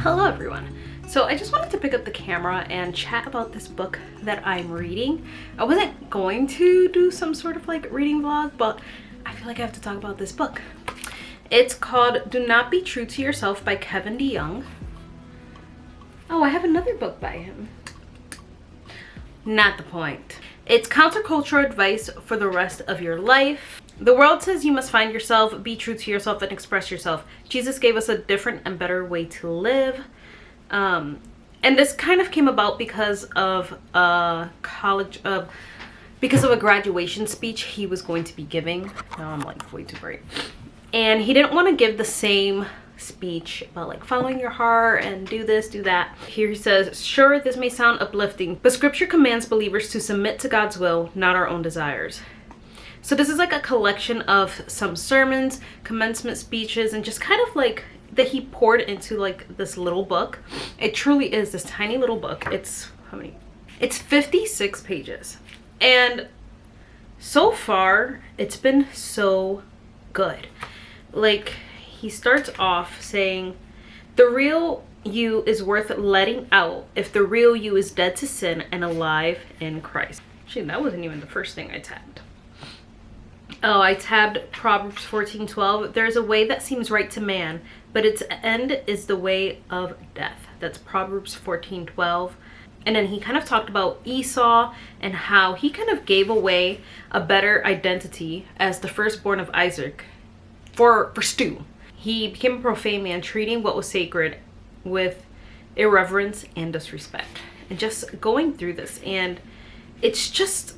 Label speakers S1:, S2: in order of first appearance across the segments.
S1: Hello everyone. So I just wanted to pick up the camera and chat about this book that I'm reading. I wasn't going to do some sort of like reading vlog, but I feel like I have to talk about this book. It's called Do Not Be True to Yourself by Kevin DeYoung. Oh, I have another book by him. Not the point. It's countercultural advice for the rest of your life. The world says you must find yourself, be true to yourself, and express yourself. Jesus gave us a different and better way to live. And this kind of came about because of a graduation speech he was going to be giving. Now I'm like way too bright. And he didn't want to give the same speech about like following your heart and do this, do that. Here he says, sure, this may sound uplifting, but scripture commands believers to submit to God's will, not our own desires. So this is like a collection of some sermons, commencement speeches, and just kind of like that he poured into like this little book. It truly is this tiny little book. It's how many? It's 56 pages. And so far, it's been so good. Like, he starts off saying, the real you is worth letting out if the real you is dead to sin and alive in Christ. Actually, that wasn't even the first thing I tabbed. Oh, I tabbed Proverbs 14:12. There's a way that seems right to man, but its end is the way of death. That's Proverbs 14:12. And then he kind of talked about Esau and how he kind of gave away a better identity as the firstborn of Isaac for stew. He became a profane man, treating what was sacred with irreverence and disrespect. And just going through this, and it's just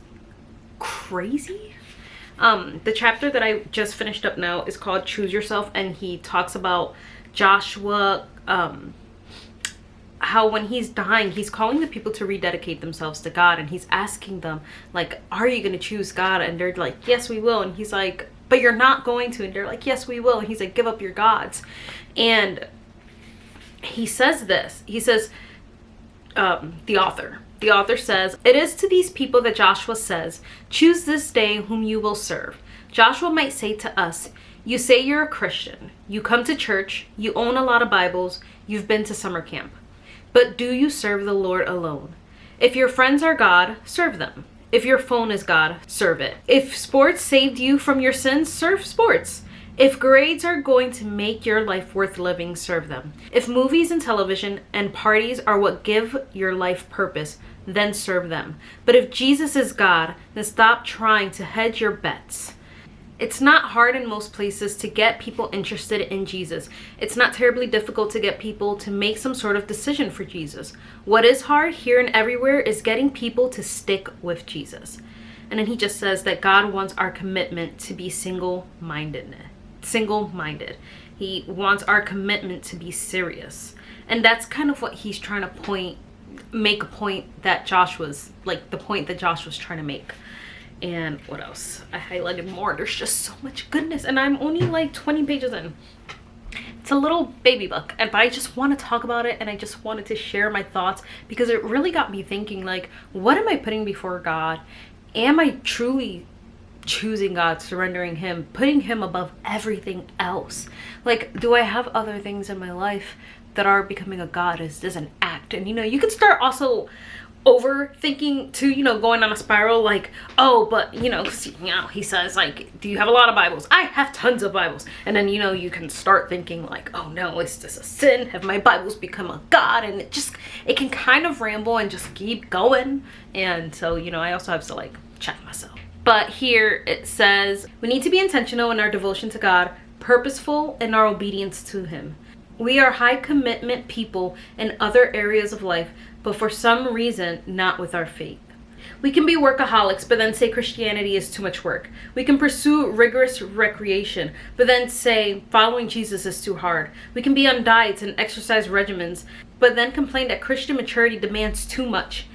S1: crazy. The chapter that I just finished up now is called Choose Yourself, and he talks about Joshua, how when he's dying, he's calling the people to rededicate themselves to God, and he's asking them, like, are you going to choose God? And they're like, yes, we will. And he's like, but you're not going to. And they're like, yes, we will. And he's like, give up your gods. And he says this. He says, the author says, it is to these people that Joshua says, choose this day whom you will serve. Joshua might say to us, you say you're a Christian, you come to church, you own a lot of Bibles, you've been to summer camp. But do you serve the Lord alone? If your friends are God, serve them. If your phone is God, serve it. If sports saved you from your sins, serve sports. If grades are going to make your life worth living, serve them. If movies and television and parties are what give your life purpose, then serve them. But if Jesus is God, then stop trying to hedge your bets. It's not hard in most places to get people interested in Jesus. It's not terribly difficult to get people to make some sort of decision for Jesus. What is hard here and everywhere is getting people to stick with Jesus. And then he just says that God wants our commitment to be single-minded. He wants our commitment to be serious. And that's kind of what he's trying to make a point that Joshua's, like the point that Joshua's trying to make. And what else? I highlighted more. There's just so much goodness, and I'm only like 20 pages in. It's a little baby book, but I just want to talk about it, and I just wanted to share my thoughts because it really got me thinking, like, what am I putting before God? Am I truly choosing God, surrendering him, putting him above everything else? Like, do I have other things in my life that are becoming a God? Is this an act? And you could start also overthinking to, going on a spiral, like, oh, but he says, like, do you have a lot of Bibles? I have tons of Bibles. And then you can start thinking like, oh no, is this a sin? Have my Bibles become a God? And it can kind of ramble and just keep going. And so I also have to like check myself. But here it says, we need to be intentional in our devotion to God, purposeful in our obedience to him. We are high commitment people in other areas of life, but for some reason, not with our faith. We can be workaholics, but then say Christianity is too much work. We can pursue rigorous recreation, but then say following Jesus is too hard. We can be on diets and exercise regimens, but then complain that Christian maturity demands too much.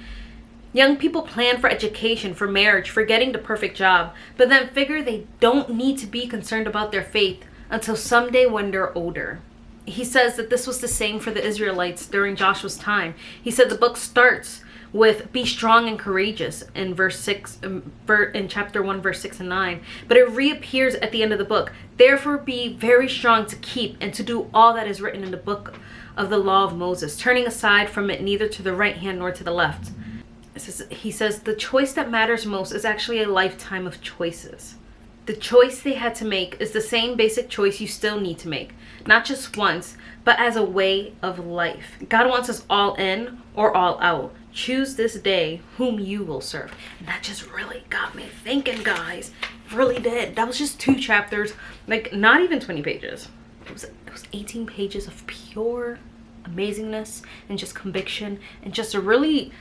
S1: Young people plan for education, for marriage, for getting the perfect job, but then figure they don't need to be concerned about their faith until someday when they're older. He says that this was the same for the Israelites during Joshua's time. He said the book starts with be strong and courageous in verse 6, in chapter 1 verse 6 and 9, but it reappears at the end of the book. Therefore be very strong to keep and to do all that is written in the book of the law of Moses, turning aside from it neither to the right hand nor to the left. He says the choice that matters most is actually a lifetime of choices. The choice they had to make is the same basic choice you still need to make, not just once, but as a way of life. God wants us all in or all out. Choose this day whom you will serve. And that just really got me thinking, guys. Really did. That was just 2 chapters, like not even 20 pages. It was 18 pages of pure amazingness and just conviction and just really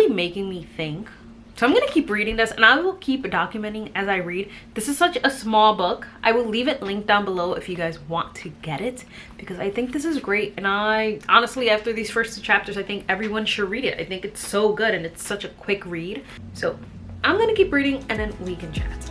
S1: making me think. So I'm going to keep reading this, and I will keep documenting as I read. This is such a small book. I will leave it linked down below if you guys want to get it, because I think this is great. And I honestly, after these first 2 chapters, I think everyone should read it. I think it's so good, and it's such a quick read. So I'm going to keep reading, and then we can chat.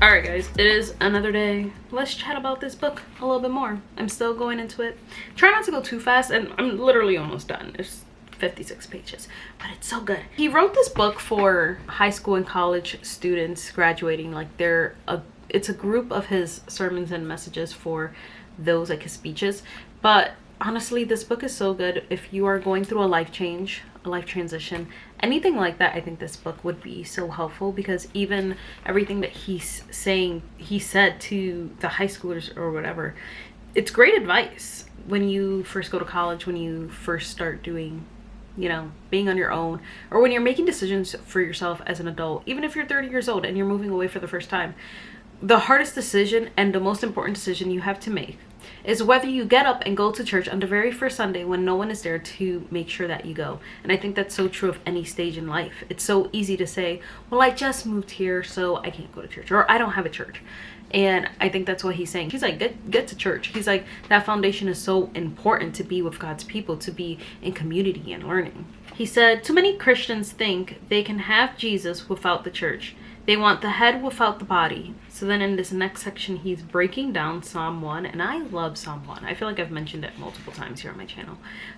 S1: Alright guys, it is another day. Let's chat about this book a little bit more. I'm still going into it. Try not to go too fast, and I'm literally almost done. It's 56 pages, but it's so good. He wrote this book for high school and college students graduating. Like it's a group of his sermons and messages for those, like his speeches. But honestly, this book is so good if you are going through a life change, a life transition, anything like that. I think this book would be so helpful, because even everything that he's saying, he said to the high schoolers or whatever, it's great advice when you first go to college, when you first start doing, you know, being on your own, or when you're making decisions for yourself as an adult. Even if you're 30 years old and you're moving away for the first time, the hardest decision and the most important decision you have to make is whether you get up and go to church on the very first Sunday when no one is there to make sure that you go. And I think that's so true of any stage in life. It's so easy to say, well, I just moved here, so I can't go to church, or I don't have a church. And I think that's what he's saying. He's like, get to church. He's like, that foundation is so important, to be with God's people, to be in community and learning. He said, too many Christians think they can have Jesus without the church. They want the head without the body. So then in this next section, he's breaking down Psalm 1. And I love Psalm 1. I feel like I've mentioned it multiple times here on my channel.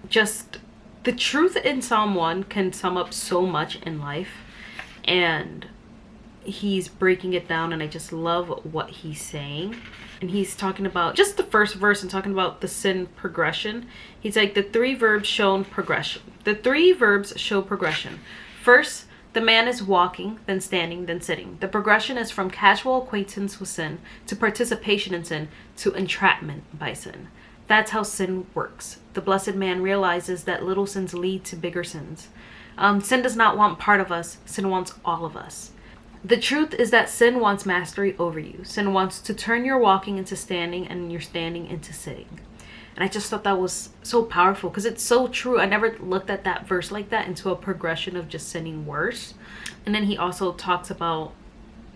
S1: Just the truth in Psalm 1 can sum up so much in life. And he's breaking it down, and I just love what he's saying. And he's talking about just the first verse and talking about the sin progression. He's like, the 3 verbs show progression. The 3 verbs show progression. First, the man is walking, then standing, then sitting. The progression is from casual acquaintance with sin to participation in sin to entrapment by sin. That's how sin works. The blessed man realizes that little sins lead to bigger sins. Sin does not want part of us. Sin wants all of us. The truth is that sin wants mastery over you. Sin wants to turn your walking into standing and your standing into sitting. And I just thought that was so powerful, because it's so true. I never looked at that verse like that, into a progression of just sinning worse. And then he also talks about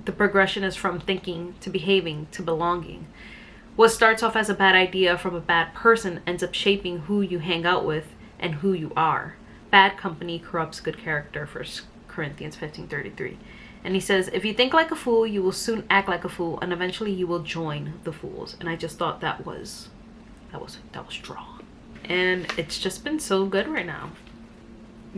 S1: the progression is from thinking to behaving to belonging. What starts off as a bad idea from a bad person ends up shaping who you hang out with and who you are. Bad company corrupts good character, 1 Corinthians 15:33. And he says, if you think like a fool, you will soon act like a fool, and eventually you will join the fools. And I just thought that was strong. And it's just been so good right now,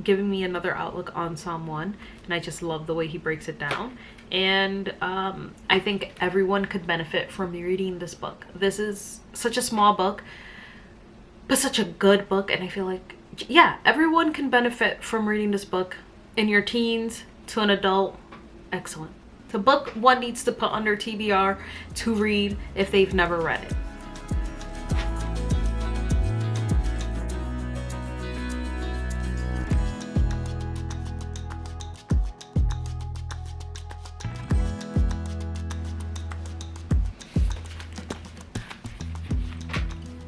S1: giving me another outlook on Psalm 1. And I just love the way he breaks it down. And I think everyone could benefit from reading this book. This is such a small book, but such a good book. And I feel like, yeah, everyone can benefit from reading this book. In your teens to an adult, excellent. It's a book one needs to put under TBR to read if they've never read it.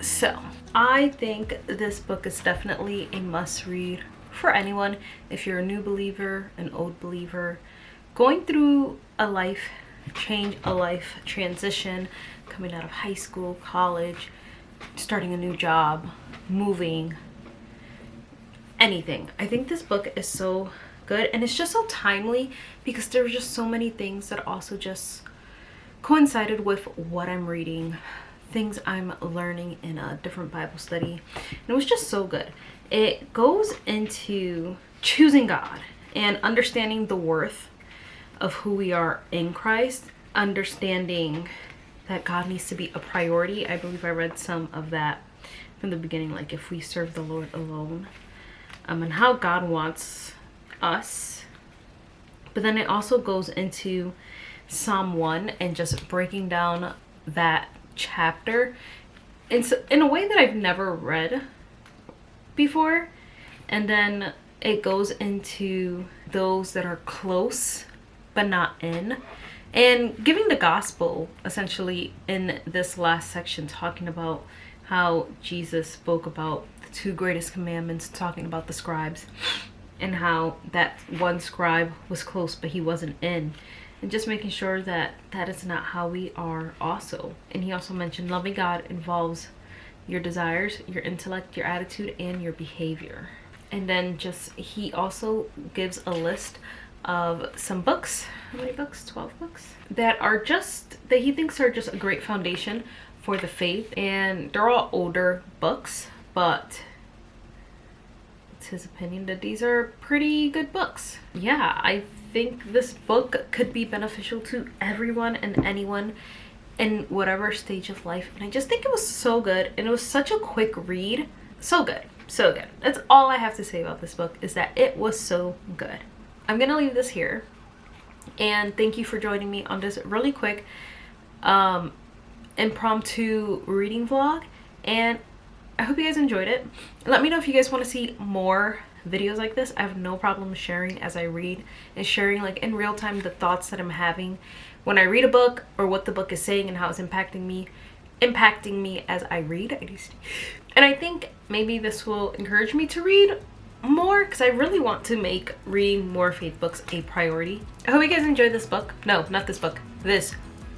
S1: So I think this book is definitely a must read for anyone. If you're a new believer, an old believer, going through a life change, a life transition, coming out of high school, college, starting a new job, moving, anything. I think this book is so good, and it's just so timely, because there were just so many things that also just coincided with what I'm reading things I'm learning in a different Bible study. And it was just so good. It goes into choosing God and understanding the worth of who we are in Christ, understanding that God needs to be a priority. I believe I read some of that from the beginning, like if we serve the Lord alone, and how God wants us. But then it also goes into Psalm 1 and just breaking down that chapter in a way that I've never read before. And then it goes into those that are close but not in, and giving the gospel essentially in this last section, talking about how Jesus spoke about the 2 greatest commandments, talking about the scribes and how that one scribe was close but he wasn't in, and just making sure that that is not how we are also. And he also mentioned loving God involves your desires, your intellect, your attitude, and your behavior. And then just he also gives a list of some books. How many books? 12 books that he thinks are just a great foundation for the faith. And they're all older books, but it's his opinion that these are pretty good books. Yeah, I think this book could be beneficial to everyone and anyone in whatever stage of life. And I just think it was so good, and it was such a quick read. So good, so good. That's all I have to say about this book, is that it was so good. I'm gonna leave this here, and thank you for joining me on this really quick impromptu reading vlog, and I hope you guys enjoyed it. Let me know if you guys want to see more videos like this. I have no problem sharing as I read, and sharing like in real time the thoughts that I'm having when I read a book, or what the book is saying and how it's impacting me as I read. And I think maybe this will encourage me to read more, because I really want to make reading more faith books a priority. I hope you guys enjoyed this book. No, not this book, this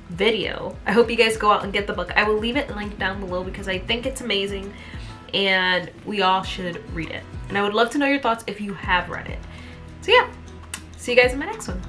S1: video. I hope you guys go out and get the book. I will leave it linked down below because I think it's amazing and we all should read it. And I would love to know your thoughts if you have read it. So yeah, see you guys in my next one.